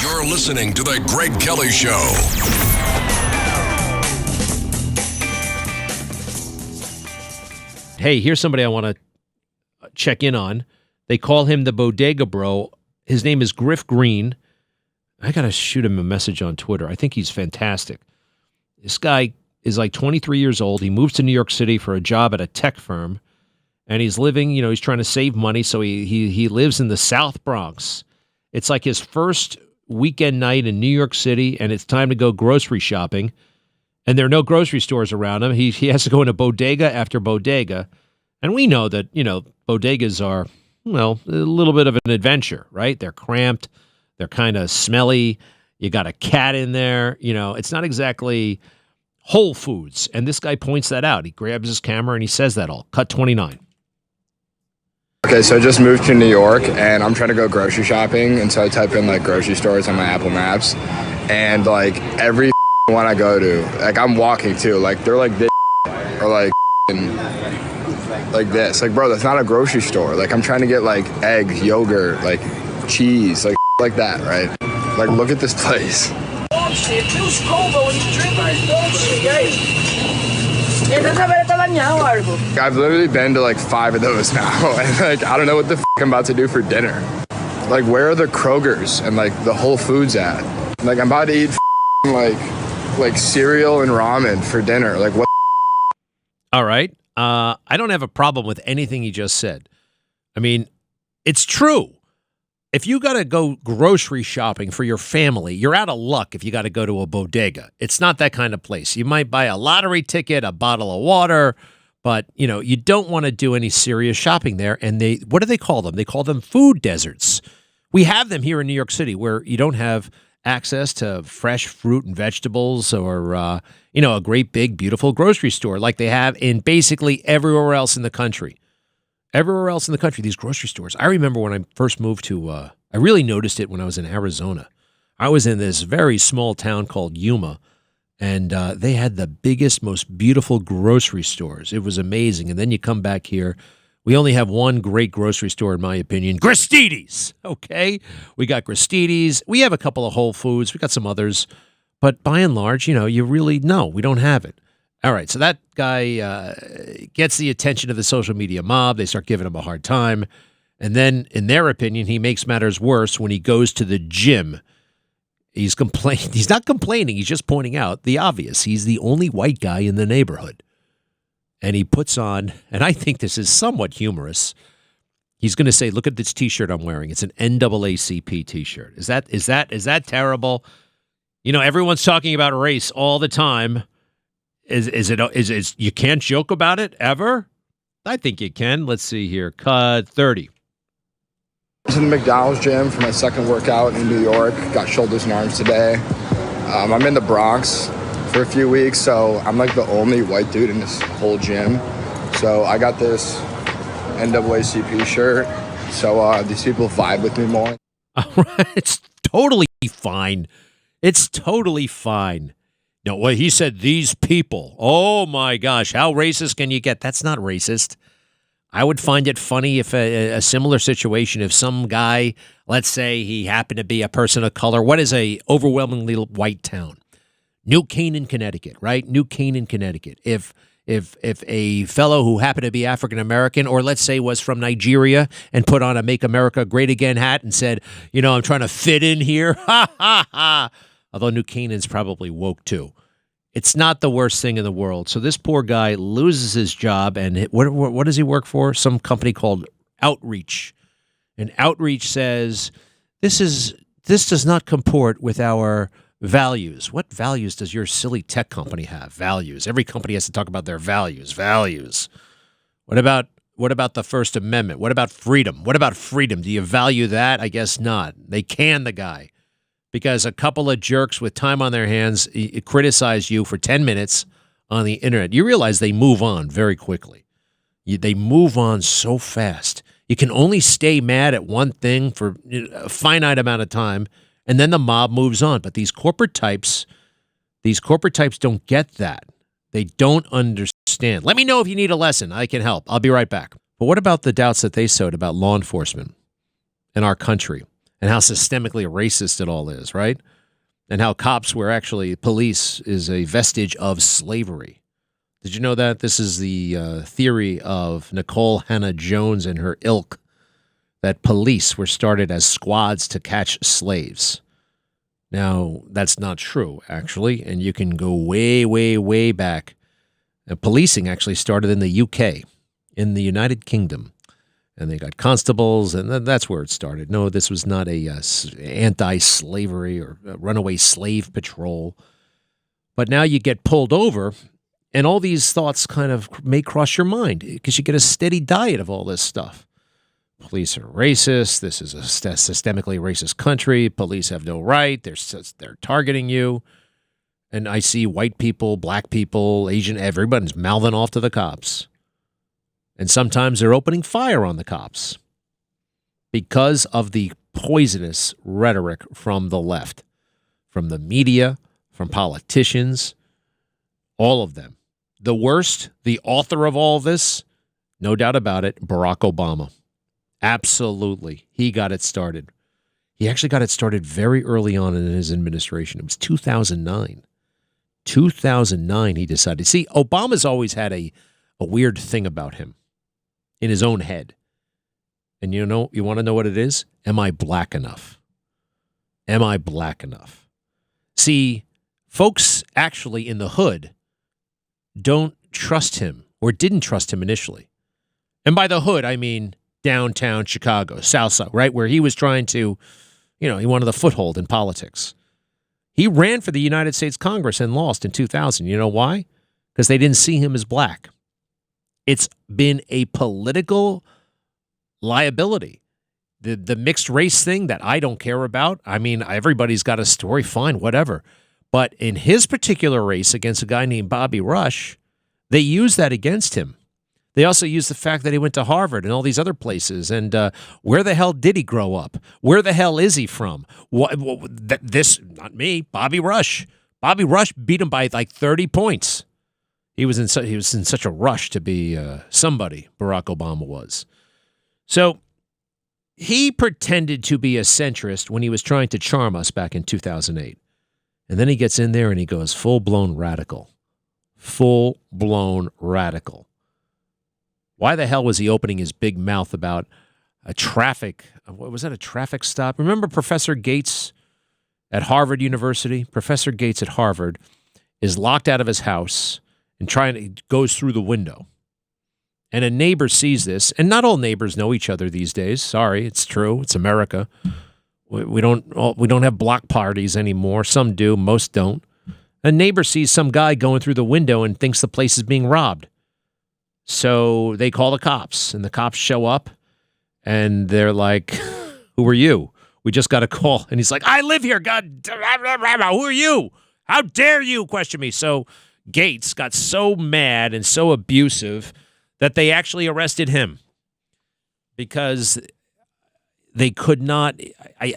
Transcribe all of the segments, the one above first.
You're listening to The Greg Kelly Show. Hey, here's somebody I want to check in on. They call him the Bodega Bro. His name is Griff Green. I got to shoot him a message on Twitter. I think he's fantastic. This guy is like 23 years old. He moves to New York City for a job at a tech firm. And he's living, he's trying to save money. So he lives in the South Bronx. It's like his first weekend night in New York City, and it's time to go grocery shopping. And there are no grocery stores around him. He has to go into bodega after bodega. And we know that, bodegas are, a little bit of an adventure, right? They're cramped. They're kind of smelly. You got a cat in there. It's not exactly Whole Foods. And this guy points that out. He grabs his camera and he says that all. Cut 29. Okay, so I just moved to New York and I'm trying to go grocery shopping. And so I type in like grocery stores on my Apple Maps. And like every one I go to, like I'm walking to, like they're like this or like this. Like, bro, that's not a grocery store. Like I'm trying to get like eggs, yogurt, like cheese, like that, right? Like, look at this place. I've literally been to like 5 of those now, and like I don't know what the I'm about to do for dinner. Like, where are the Krogers and like the Whole Foods at? Like, I'm about to eat like cereal and ramen for dinner. Like, what? All right. I don't have a problem with anything he just said. I mean, it's true. If you got to go grocery shopping for your family, you're out of luck if you got to go to a bodega. It's not that kind of place. You might buy a lottery ticket, a bottle of water, but, you don't want to do any serious shopping there. And what do they call them? They call them food deserts. We have them here in New York City where you don't have access to fresh fruit and vegetables or, a great big, beautiful grocery store like they have in basically everywhere else in the country. Everywhere else in the country, these grocery stores. I remember when I first moved to, I really noticed it when I was in Arizona. I was in this very small town called Yuma, and they had the biggest, most beautiful grocery stores. It was amazing. And then you come back here. We only have one great grocery store, in my opinion, Gristedes, okay? We got Gristedes. We have a couple of Whole Foods. We got some others. But by and large, you really know we don't have it. All right, so that guy gets the attention of the social media mob. They start giving him a hard time. And then, in their opinion, he makes matters worse when he goes to the gym. He's not complaining. He's just pointing out the obvious. He's the only white guy in the neighborhood. And he puts on, and I think this is somewhat humorous, he's going to say, look at this T-shirt I'm wearing. It's an NAACP T-shirt. Is that terrible? Everyone's talking about race all the time. Is it you can't joke about it ever? I think you can. Let's see here. Cut 30. I was in the McDonald's gym for my second workout in New York. Got shoulders and arms today. I'm in the Bronx for a few weeks, so I'm like the only white dude in this whole gym. So I got this NAACP shirt, so these people vibe with me more. All right. It's totally fine. It's totally fine. No, well, he said these people. Oh, my gosh. How racist can you get? That's not racist. I would find it funny if a similar situation, if some guy, let's say he happened to be a person of color. What is a overwhelmingly white town? New Canaan, Connecticut, right? New Canaan, Connecticut. If a fellow who happened to be African-American or let's say was from Nigeria and put on a Make America Great Again hat and said, I'm trying to fit in here. Ha, ha, ha. Although New Canaan's probably woke too. It's not the worst thing in the world. So this poor guy loses his job, and what does he work for? Some company called Outreach. And Outreach says, this does not comport with our values. What values does your silly tech company have? Values. Every company has to talk about their values. Values. What about the First Amendment? What about freedom? What about freedom? Do you value that? I guess not. They can the guy. Because a couple of jerks with time on their hands criticize you for 10 minutes on the internet. You realize they move on very quickly. They move on so fast. You can only stay mad at one thing for a finite amount of time, and then the mob moves on. But these corporate types don't get that. They don't understand. Let me know if you need a lesson. I can help. I'll be right back. But what about the doubts that they sowed about law enforcement in our country? and how systemically racist it all is, right? And how cops were actually, police is a vestige of slavery. Did you know that? This is the theory of Nicole Hannah Jones and her ilk, that police were started as squads to catch slaves. Now, that's not true, actually, and you can go way, way, way back. Policing actually started in the UK, in the United Kingdom, and they got constables, and that's where it started. No, this was not a anti-slavery or a runaway slave patrol. But now you get pulled over, and all these thoughts kind of may cross your mind because you get a steady diet of all this stuff. Police are racist. This is a systemically racist country. Police have no right. They're targeting you. And I see white people, black people, Asian, everybody's mouthing off to the cops. And sometimes they're opening fire on the cops because of the poisonous rhetoric from the left, from the media, from politicians, all of them. The worst, the author of all this, no doubt about it, Barack Obama. Absolutely. He got it started. He actually got it started very early on in his administration. It was 2009. 2009, he decided. See, Obama's always had a weird thing about him in his own head. And you want to know what it is? Am I black enough? Am I black enough? See, folks actually in the hood don't trust him or didn't trust him initially. And by the hood, I mean downtown Chicago, South Side, right? Where he was trying to, he wanted a foothold in politics. He ran for the United States Congress and lost in 2000. You know why? Because they didn't see him as black. It's been a political liability. The mixed race thing that I don't care about, I mean, everybody's got a story, fine, whatever. But in his particular race against a guy named Bobby Rush, they used that against him. They also used the fact that he went to Harvard and all these other places. And where the hell did he grow up? Where the hell is he from? Not me, Bobby Rush. Bobby Rush beat him by like 30 points. He was in such a rush to be somebody, Barack Obama was. So he pretended to be a centrist when he was trying to charm us back in 2008. And then he gets in there and he goes full-blown radical. Full-blown radical. Why the hell was he opening his big mouth about a traffic stop? Remember Professor Gates at Harvard University? Professor Gates at Harvard is locked out of his house and goes through the window. And a neighbor sees this, and not all neighbors know each other these days. Sorry, it's true. It's America. We don't have block parties anymore. Some do, most don't. A neighbor sees some guy going through the window and thinks the place is being robbed. So they call the cops, and the cops show up, and they're like, "Who are you? We just got a call." And he's like, "I live here, God. Who are you? How dare you question me?" So Gates got so mad and so abusive that they actually arrested him because they could not.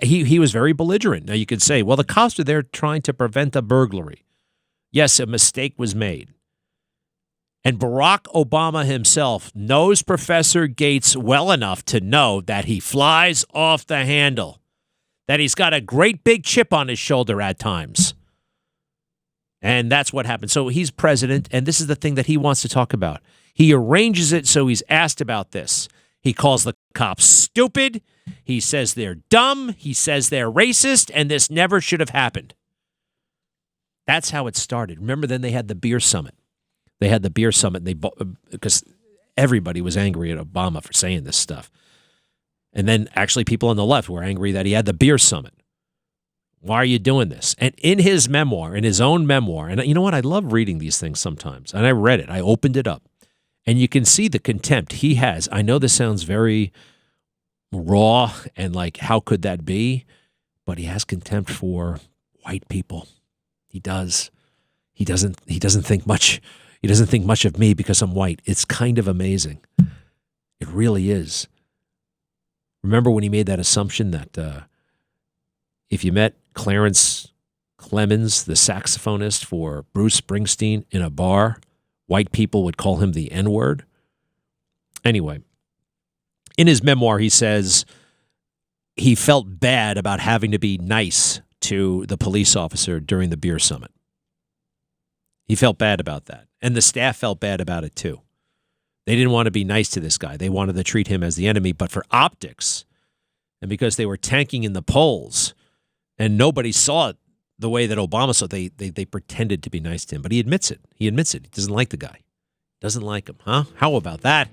He was very belligerent. Now you could say, well, the cops are there trying to prevent a burglary. Yes, a mistake was made. And Barack Obama himself knows Professor Gates well enough to know that he flies off the handle, that he's got a great big chip on his shoulder at times. And that's what happened. So he's president, and this is the thing that he wants to talk about. He arranges it so he's asked about this. He calls the cops stupid. He says they're dumb. He says they're racist, and this never should have happened. That's how it started. Remember, then they had the beer summit. They had the beer summit because everybody was angry at Obama for saying this stuff. And then actually people on the left were angry that he had the beer summit. Why are you doing this? And in his memoir, in his own memoir, and you know what? I love reading these things sometimes. And I read it. I opened it up. And you can see the contempt he has. I know this sounds very raw and like, how could that be? But he has contempt for white people. He does. He doesn't think much. He doesn't think much of me because I'm white. It's kind of amazing. It really is. Remember when he made that assumption that if you met Clarence Clemens, the saxophonist for Bruce Springsteen, in a bar, white people would call him the N-word? Anyway, in his memoir, he says, he felt bad about having to be nice to the police officer during the beer summit. He felt bad about that. And the staff felt bad about it too. They didn't want to be nice to this guy. They wanted to treat him as the enemy. But for optics, and because they were tanking in the polls, and nobody saw it the way that Obama saw it, they pretended to be nice to him. But he admits it. He admits it. He doesn't like the guy. Doesn't like him, huh? How about that?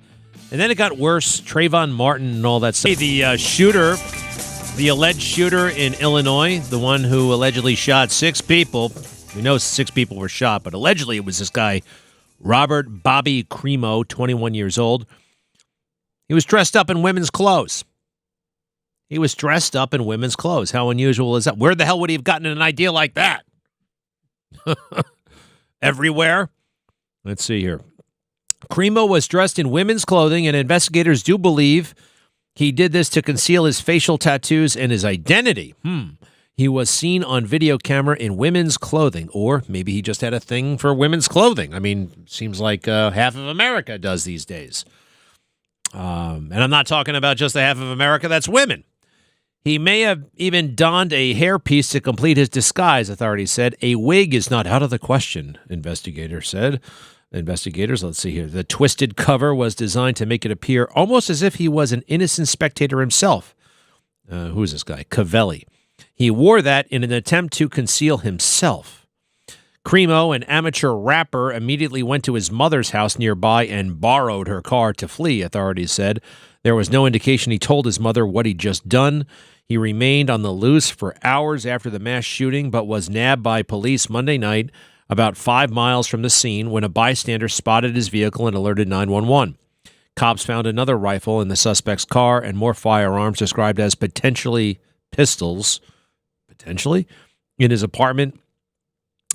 And then it got worse. Trayvon Martin and all that stuff. The alleged shooter in Illinois, the one who allegedly shot 6 people. We know 6 people were shot, but allegedly it was this guy, Robert Bobby Crimo, 21 years old. He was dressed up in women's clothes. How unusual is that? Where the hell would he have gotten an idea like that? Everywhere? Let's see here. Crimo was dressed in women's clothing, and investigators do believe he did this to conceal his facial tattoos and his identity. He was seen on video camera in women's clothing, or maybe he just had a thing for women's clothing. I mean, seems like half of America does these days. And I'm not talking about just the half of America that's women. He may have even donned a hairpiece to complete his disguise, authorities said. A wig is not out of the question, investigators said. Investigators, let's see here. The twisted cover was designed to make it appear almost as if he was an innocent spectator himself. Who's this guy? Cavelli. He wore that in an attempt to conceal himself. Crimo, an amateur rapper, immediately went to his mother's house nearby and borrowed her car to flee, authorities said. There was no indication he told his mother what he'd just done. He remained on the loose for hours after the mass shooting, but was nabbed by police Monday night about 5 miles from the scene when a bystander spotted his vehicle and alerted 911. Cops found another rifle in the suspect's car and more firearms described as potentially pistols, in his apartment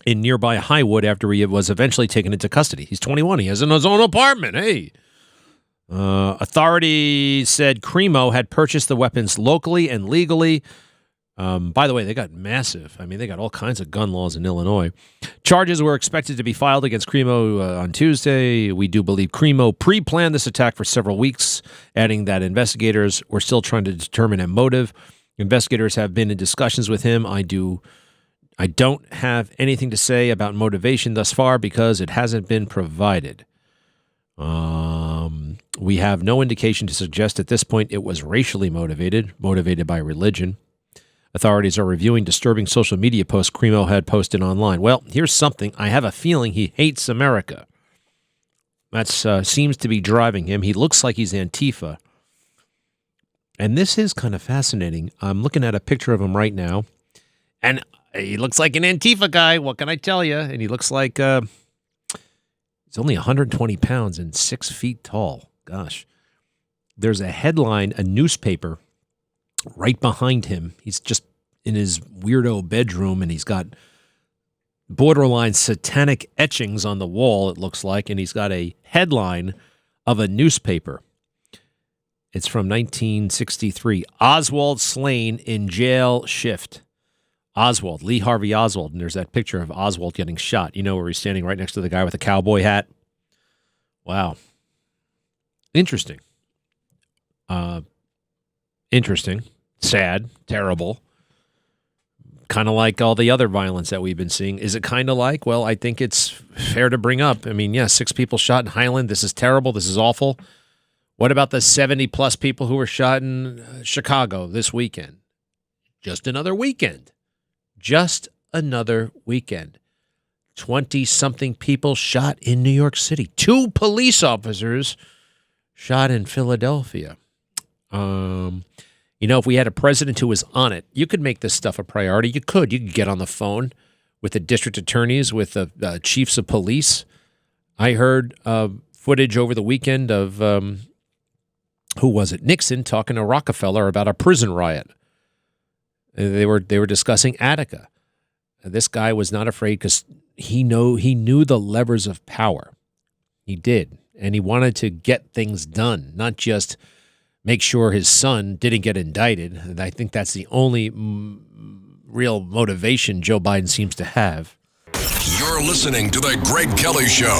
in nearby Highwood after he was eventually taken into custody. He's 21. He has his own apartment. Hey. Authorities said Crimo had purchased the weapons locally and legally. By the way, they got massive. I mean, they got all kinds of gun laws in Illinois. Charges were expected to be filed against Crimo on Tuesday. We do believe Crimo pre-planned this attack for several weeks, adding that investigators were still trying to determine a motive. Investigators have been in discussions with him. I don't have anything to say about motivation thus far because it hasn't been provided. We have no indication to suggest at this point it was racially motivated by religion. Authorities are reviewing disturbing social media posts Crimo had posted online. Well, here's something. I have a feeling he hates America. That seems to be driving him. He looks like he's Antifa. And this is kind of fascinating. I'm looking at a picture of him right now, and he looks like an Antifa guy. What can I tell you? And he looks like he's only 120 pounds and 6 feet tall. Gosh. There's a headline, a newspaper, right behind him. He's just in his weirdo bedroom, and he's got borderline satanic etchings on the wall, it looks like, and he's got a headline of a newspaper. It's from 1963. Oswald slain in jail shift. Oswald, Lee Harvey Oswald. And there's that picture of Oswald getting shot. You know, where he's standing right next to the guy with the cowboy hat. Wow. Interesting. Interesting. Sad. Terrible. Kind of like all the other violence that we've been seeing. Is it kind of like? Well, I think it's fair to bring up. I mean, yeah, 6 people shot in Highland. This is terrible. This is awful. What about the 70-plus people who were shot in Chicago this weekend? Just another weekend. 20-something people shot in New York City. 2 police officers shot in Philadelphia. If we had a president who was on it, you could make this stuff a priority. You could get on the phone with the district attorneys, with the chiefs of police. I heard footage over the weekend of... who was it? Nixon talking to Rockefeller about a prison riot. They were discussing Attica. This guy was not afraid because he knew the levers of power. He did, and he wanted to get things done, not just make sure his son didn't get indicted. And I think that's the only real motivation Joe Biden seems to have. You're listening to The Greg Kelly Show.